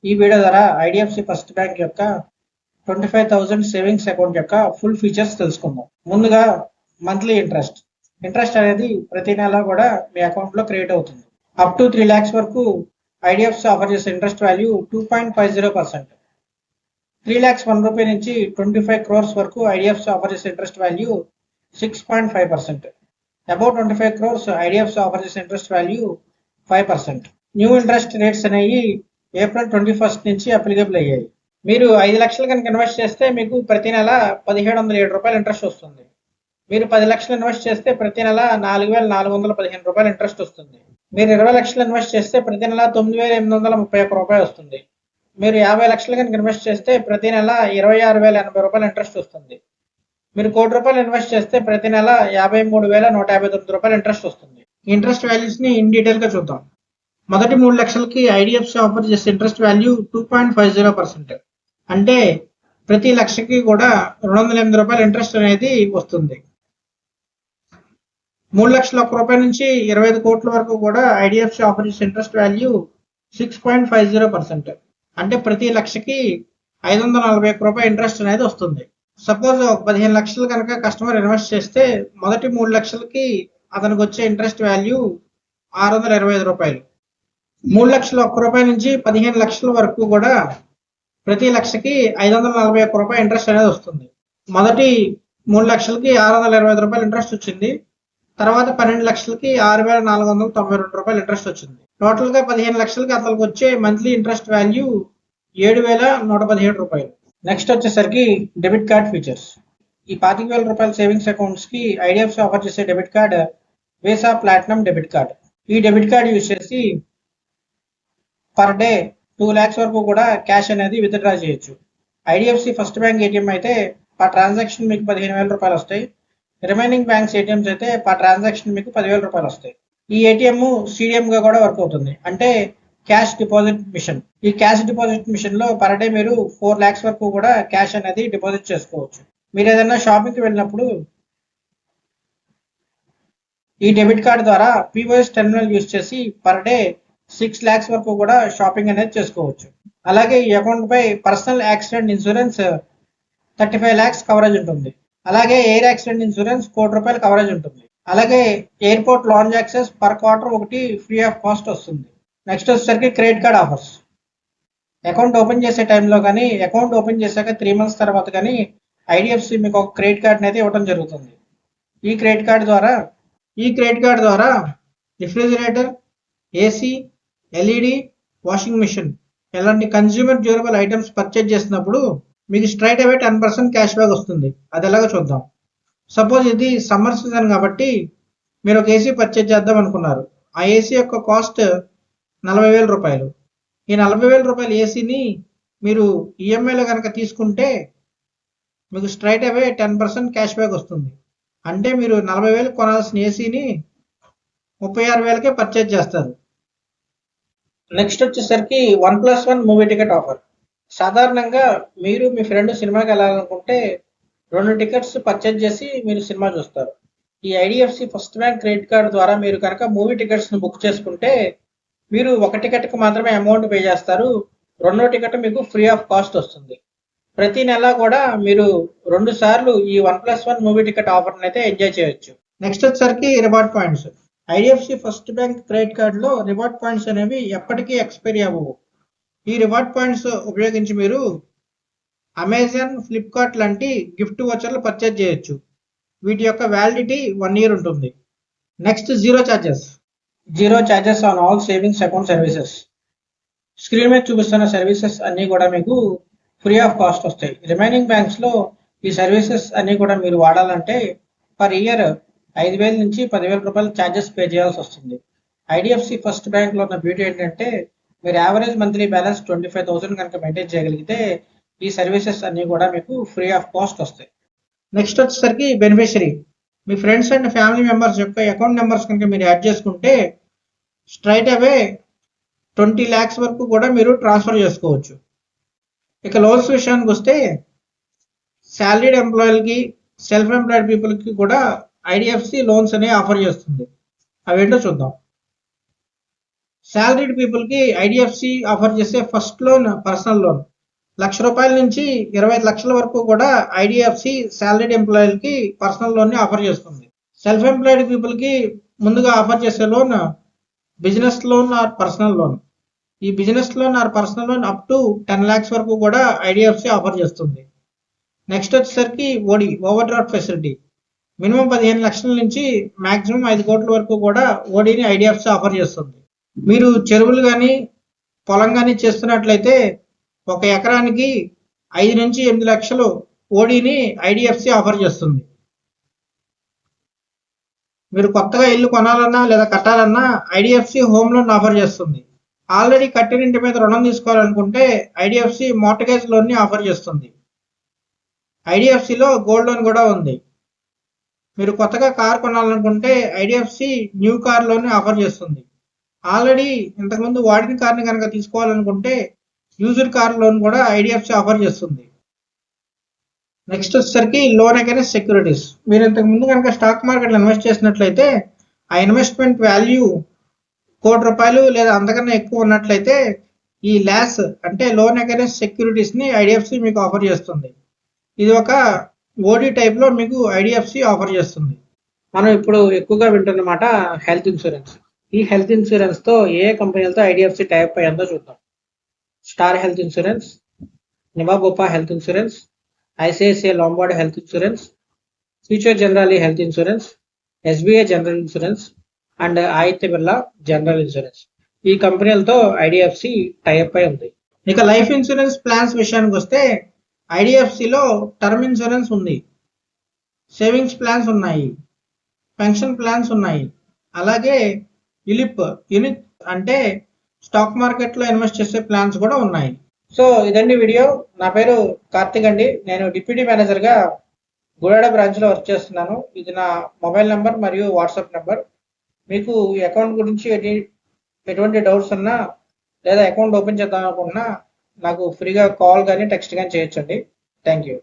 ఈ వీడియో ద్వారా IDFC first bank యొక్క 25,000 సేవింగ్స్ అకౌంట్ యొక్క ఫుల్ ఫీచర్స్ తెలుసుకుందాం. ముందుగా మంత్లీ ఇంట్రెస్ట్ అనేది ప్రతి నెల కూడా మీ అకౌంట్ లో క్రియేట్ అవుతుంది. అప్ టు 3 lakhs వరకు ఐడిఎఫ్సి ఆఫర్ చేసే ఇంట్రెస్ట్ వాల్యూ 2.50%. 3 lakhs 1 రూపీ నుంచి 25 crores వరకు ఐడిఎఫ్సి ఆఫర్ చేసే interest value 6.5%. About 25 crores IDFC offer చేసే interest value 5%. New interest rates అనేవి ఏప్రిల్ 21st నుంచి అప్లికబుల్ అయ్యాయి. మీరు 5 లక్షలు కనుక ఇన్వెస్ట్ చేస్తే మీకు ప్రతి నెల 1,707 రూపాయలు ఇంట్రెస్ట్ వస్తుంది. మీరు 10 లక్షలు ఇన్వెస్ట్ చేస్తే ప్రతి నెల 4,415 రూపాయలు ఇంట్రెస్ట్ వస్తుంది. మీరు 20 లక్షలు ఇన్వెస్ట్ చేస్తే ప్రతి నెల 9,831 రూపాయలు వస్తుంది. మీరు 50 లక్షలు కనుక ఇన్వెస్ట్ చేస్తే ప్రతి నెల 26,080 రూపాయలు ఇంట్రెస్ట్ వస్తుంది. మీరు ₹1,00,00,000 ఇన్వెస్ట్ చేస్తే ప్రతి నెల 53,159 రూపాయలు ఇంట్రెస్ట్ వస్తుంది. ఈ ఇంట్రెస్ట్ వాల్యూస్ ని ఇన్ డీటెయిల్ గా చూద్దాం. మొదటి 3 లక్షలకి ఐడిఎఫ్సి ఆఫర్ చేసే ఇంట్రెస్ట్ వాల్యూ 2.50%. అంటే ప్రతి లక్షకి కూడా 208 రూపాయల ఇంట్రెస్ట్ అనేది వస్తుంది. 3,01,00,000 రూపాయల నుంచి 25 కోట్ల వరకు కూడా ఐడిఎఫ్సి ఆఫర్ చేసే ఇంట్రెస్ట్ వాల్యూ 6.50%. అంటే ప్రతి లక్షకి 541 రూపాయల ఇంట్రెస్ట్ అనేది వస్తుంది. సపోజ్ 15 లక్షలు కనుక కస్టమర్ ఇన్వెస్ట్ చేస్తే మొదటి 3 లక్షలకి అతనికి వచ్చే ఇంట్రెస్ట్ వాల్యూ 625 రూపాయలు. 3,01,00,000 రూపాయల నుంచి 15 లక్షల వరకు కూడా ప్రతి లక్షకి 541 రూపాయల ఇంట్రెస్ట్ అనేది వస్తుంది. మొదటి 3 లక్షలకి 625 రూపాయలు ఇంట్రెస్ట్ వచ్చింది. తర్వాత 12 లక్షలకి 6,492 రూపాయలు ఇంట్రెస్ట్ వచ్చింది. టోటల్ గా 15 లక్షలకి అతనికి వచ్చే మంత్లీ ఇంట్రెస్ట్ వాల్యూ 7,117 రూపాయలు. నెక్స్ట్ వచ్చేసరికి డెబిట్ కార్డ్ ఫీచర్స్. ఈ 25,000 రూపాయల సేవింగ్స్ అకౌంట్స్ కి ఐడిఎఫ్సి ఆఫర్ చేసే debit card visa platinum debit card. ఈ డెబిట్ కార్డ్ యూజ్ చేసి పర్ డే 2 lakhs వరకు కూడా క్యాష్ అనేది విత్డ్రా చేయొచ్చు. ఐడిఎఫ్సి ఫస్ట్ బ్యాంక్ ఏటీఎం అయితే పర్ ట్రాన్సాక్షన్ మీకు 15,000 రూపాయలు వస్తాయి. రిమైనింగ్ బ్యాంక్స్ ఏటీఎంస్ అయితే పర్ ట్రాన్సాక్షన్ మీకు 10,000 రూపాయలు వస్తాయి. ఈ ఏటీఎం సిడిఎం గా కూడా వర్క్ అవుతుంది, అంటే క్యాష్ డిపాజిట్ మిషన్. ఈ క్యాష్ డిపాజిట్ మిషన్ లో పర్ డే మీరు 4 lakhs వరకు కూడా క్యాష్ అనేది డిపాజిట్ చేసుకోవచ్చు. మీరు ఏదైనా షాపింగ్ కి వెళ్ళినప్పుడు ఈ డెబిట్ కార్డ్ ద్వారా పీఓఎస్ టెర్మినల్ యూజ్ చేసి పర్ డే 6 lakhs వరకు కూడా షాపింగ్ అనేది చేసుకోవచ్చు. అలాగే ఈ అకౌంట్ పై personal accident insurance 35 lakhs coverage ఉంటుంది. అలాగే ఎయిర్ యాక్సిడెంట్ ఇన్సూరెన్స్ 1 కోటి రూపాయల కవరేజ్ ఉంటుంది. అలాగే airport lounge access per quarter ఒకటి ఫ్రీ ఆఫ్ కాస్ట్ వస్తుంది. నెక్స్ట్ వచ్చేసరికి credit card offers. Account open చేసే టైంలో కానీ అకౌంట్ ఓపెన్ చేశాక 3 months తర్వాత కానీ ఐడిఎఫ్సి మీకు ఒక క్రెడిట్ కార్డ్ అనేది ఇవ్వడం జరుగుతుంది. ఈ క్రెడిట్ కార్డ్ ద్వారా refrigerator, AC, LED, washing machine ఇలాంటి కన్స్యూమర్ డ్యూరబుల్ ఐటమ్స్ పర్చేజ్ చేసినప్పుడు మీకు స్ట్రైట్ అవే 10% క్యాష్ బ్యాక్ వస్తుంది. అది ఎలాగో చూద్దాం. సపోజ్ ఇది సమ్మర్ సీజన్ కాబట్టి మీరు ఒక ఏసీ పర్చేజ్ చేద్దాం అనుకున్నారు. ఆ ఏసీ యొక్క కాస్ట్ 40,000 రూపాయలు. ఈ 40,000 రూపాయల ఏసీని మీరు ఈఎంఐలో కనుక తీసుకుంటే మీకు స్ట్రైట్ అవే 10% క్యాష్ బ్యాక్ వస్తుంది. అంటే మీరు 40,000 కొనాల్సిన ఏసీని 36,000కే పర్చేజ్ చేస్తారు. నెక్స్ట్ వచ్చేసరికి 1+1 మూవీ టికెట్ ఆఫర్. సాధారణంగా మీరు మీ ఫ్రెండ్ సినిమాకి వెళ్ళాలనుకుంటే 2 టికెట్స్ పర్చేజ్ చేసి మీరు సినిమా చూస్తారు. ఈ IDFC first bank credit card ద్వారా మీరు కనుక మూవీ టికెట్స్ ను బుక్ చేసుకుంటే మీరు 1 టికెట్ కి మాత్రమే అమౌంట్ పే చేస్తారు. 2వ టికెట్ మీకు ఫ్రీ ఆఫ్ కాస్ట్ వస్తుంది. ప్రతి నెల కూడా మీరు 2 సార్లు ఈ 1+1 మూవీ టికెట్ ఆఫర్ అయితే ఎంజాయ్ చేయొచ్చు. నెక్స్ట్ వచ్చేసరికి reward points. IDFC first bank credit card లో రివార్డ్ పాయింట్స్ అనేవి ఎప్పటికీ ఎక్స్పైరీ అవ్వవు. ఈ రివార్డ్ పాయింట్స్ ఉపయోగించి మీరు అమెజాన్, ఫ్లిప్కార్ట్ లాంటి గిఫ్ట్ వోచర్లు పర్చేజ్ చేయొచ్చు. వీటి యొక్క వ్యాలిడిటీ 1 year ఉంటుంది. Next zero charges on all savings account services. Screen మీద చూపిస్తున్న సర్వీసెస్ అన్ని కూడా మీకు ఫ్రీ ఆఫ్ కాస్ట్ వస్తాయి. రిమైనింగ్ బ్యాంక్స్ లో ఈ సర్వీసెస్ అన్ని కూడా మీరు వాడాలంటే పర్ ఇయర్ 5,000 నుంచి 10,000 రూపాయలు ఛార్జెస్ పే చేయాల్సి వస్తుంది. ఐడిఎఫ్సి ఫస్ట్ బ్యాంక్ లో ఉన్న బ్యూటీ ఏంటంటే మీరు యావరేజ్ మంత్లీ బ్యాలెన్స్ 25,000 కనుక మెయింటైన్ చేయగలిగితే ఈ సర్వీసెస్ అన్ని కూడా మీకు ఫ్రీ ఆఫ్ కాస్ట్ వస్తాయి. నెక్స్ట్ వచ్చేసరికి beneficiary. Me friends and family members యొక్క అకౌంట్ నెంబర్స్ కనుక మీరు యాడ్ చేసుకుంటే స్ట్రైట్ అవే 20 lakhs వరకు కూడా మీరు ట్రాన్స్ఫర్ చేసుకోవచ్చు. ఇక లోన్స్ విషయానికి వస్తే శాలరీడ్ ఎంప్లాయీలకి, సెల్ఫ్ ఎంప్లాయిడ్ పీపుల్కి కూడా ఐడిఎఫ్సి లోన్స్ అనేవి ఆఫర్ చేస్తుంది. అవేంటో చూద్దాం. శాలరీడ్ పీపుల్ కి ఐడిఎఫ్సి ఆఫర్ చేసే ఫస్ట్ లోన్ పర్సనల్ లోన్. ₹1,00,000 నుంచి 25 లక్షల వరకు కూడా ఐడిఎఫ్సి శాలరీడ్ ఎంప్లాయీలకి పర్సనల్ లోన్ ని ఆఫర్ చేస్తుంది. సెల్ఫ్ ఎంప్లాయిడ్ పీపుల్ కి ముందుగా ఆఫర్ చేసే loan business loan or personal loan. ఈ business loan or personal loan up to 10 lakhs వరకు కూడా ఐడిఎఫ్సి ఆఫర్ చేస్తుంది. నెక్స్ట్ వచ్చేసరికి OD, overdraft facility. Minimum 15 లక్షల నుంచి మాక్సిమం 5 కోట్ల వరకు కూడా ఓడిని ఐడిఎఫ్సి ఆఫర్ చేస్తుంది. మీరు చెరువులు కానీ పొలం కానీ చేస్తున్నట్లయితే 1 ఎకరానికి 5 నుంచి 8 లక్షలు ఓడిని ఐడిఎఫ్సి ఆఫర్ చేస్తుంది. మీరు కొత్తగా ఇల్లు కొనాలన్నా లేదా కట్టాలన్నా ఐడిఎఫ్సి హోమ్ లోన్ ఆఫర్ చేస్తుంది. ఆల్రెడీ కట్టిన ఇంటి మీద రుణం తీసుకోవాలనుకుంటే ఐడిఎఫ్సి మార్టగేజ్ లోన్ ని ఆఫర్ చేస్తుంది. ఐడిఎఫ్సిలో గోల్డ్ లోన్ కూడా ఉంది. మీరు కొత్తగా కార్ కొనాలనుకుంటే ఐడిఎఫ్సి న్యూ కార్ లోన్ ని ఆఫర్ చేస్తుంది. ఆల్రెడీ ఇంతకుముందు వాడిన కార్ని కనుక తీసుకోవాలనుకుంటే యూజ్డ్ కార్ లోన్ కూడా ఐడిఎఫ్సి ఆఫర్ చేస్తుంది. నెక్స్ట్ వచ్చేసరికి లోన్ అగైన్స్ సెక్యూరిటీస్. మీరు ఇంతకు ముందు కనుక స్టాక్ మార్కెట్లో ఇన్వెస్ట్ చేసినట్లయితే ఆ ఇన్వెస్ట్మెంట్ వాల్యూ ₹1,00,00,000 లేదా అంతకన్నా ఎక్కువ ఉన్నట్లయితే ఈ లాస్ అంటే లోన్ అగైన్స్ సెక్యూరిటీస్ ని ఐడిఎఫ్సి మీకు ఆఫర్ చేస్తుంది. ఇది ఒక ఓడి టైప్ లో మీకు ఐడిఎఫ్సి ఆఫర్ చేస్తుంది. మనం ఇప్పుడు ఎక్కువగా వింటున్నమాట హెల్త్ ఇన్సూరెన్స్. ఈ హెల్త్ ఇన్సూరెన్స్ తో ఏ కంపెనీలతో ఐడిఎఫ్సి టైప్ అయ్యిందో చూద్దాం. Star health insurance, Niva Bupa health insurance, ICICI Lombard health insurance, future general health insurance, SBI general insurance and Aditya Birla general insurance. ఈ కంపెనీలతో ఐడిఎఫ్సి టైప్ అయి ఉంది. ఇక లైఫ్ ఇన్సూరెన్స్ ప్లాన్స్ విషయానికి వస్తే ఐడిఎఫ్సిలో టర్మ్ ఇన్సూరెన్స్ ఉంది, సేవింగ్స్ ప్లాన్స్ ఉన్నాయి, పెన్షన్ ప్లాన్స్ ఉన్నాయి, అలాగే యూనిట్ అంటే స్టాక్ మార్కెట్ లో ఇన్వెస్ట్ చేసే ప్లాన్స్ కూడా ఉన్నాయి. సో ఇదండి వీడియో. నా పేరు కార్తిక్ అండి. నేను డిప్యూటీ మేనేజర్ గా గూడాడ బ్రాంచ్ లో వర్క్ చేస్తున్నాను. ఇది నా మొబైల్ నెంబర్ మరియు వాట్సాప్ నెంబర్. మీకు ఈ అకౌంట్ గురించి ఎటువంటి డౌట్స్ ఉన్నా లేదా అకౌంట్ ఓపెన్ చేద్దాం అనుకున్నా నాకు ఫ్రీగా కాల్ కానీ టెక్స్ట్ కానీ చేయొచ్చండి. Thank you.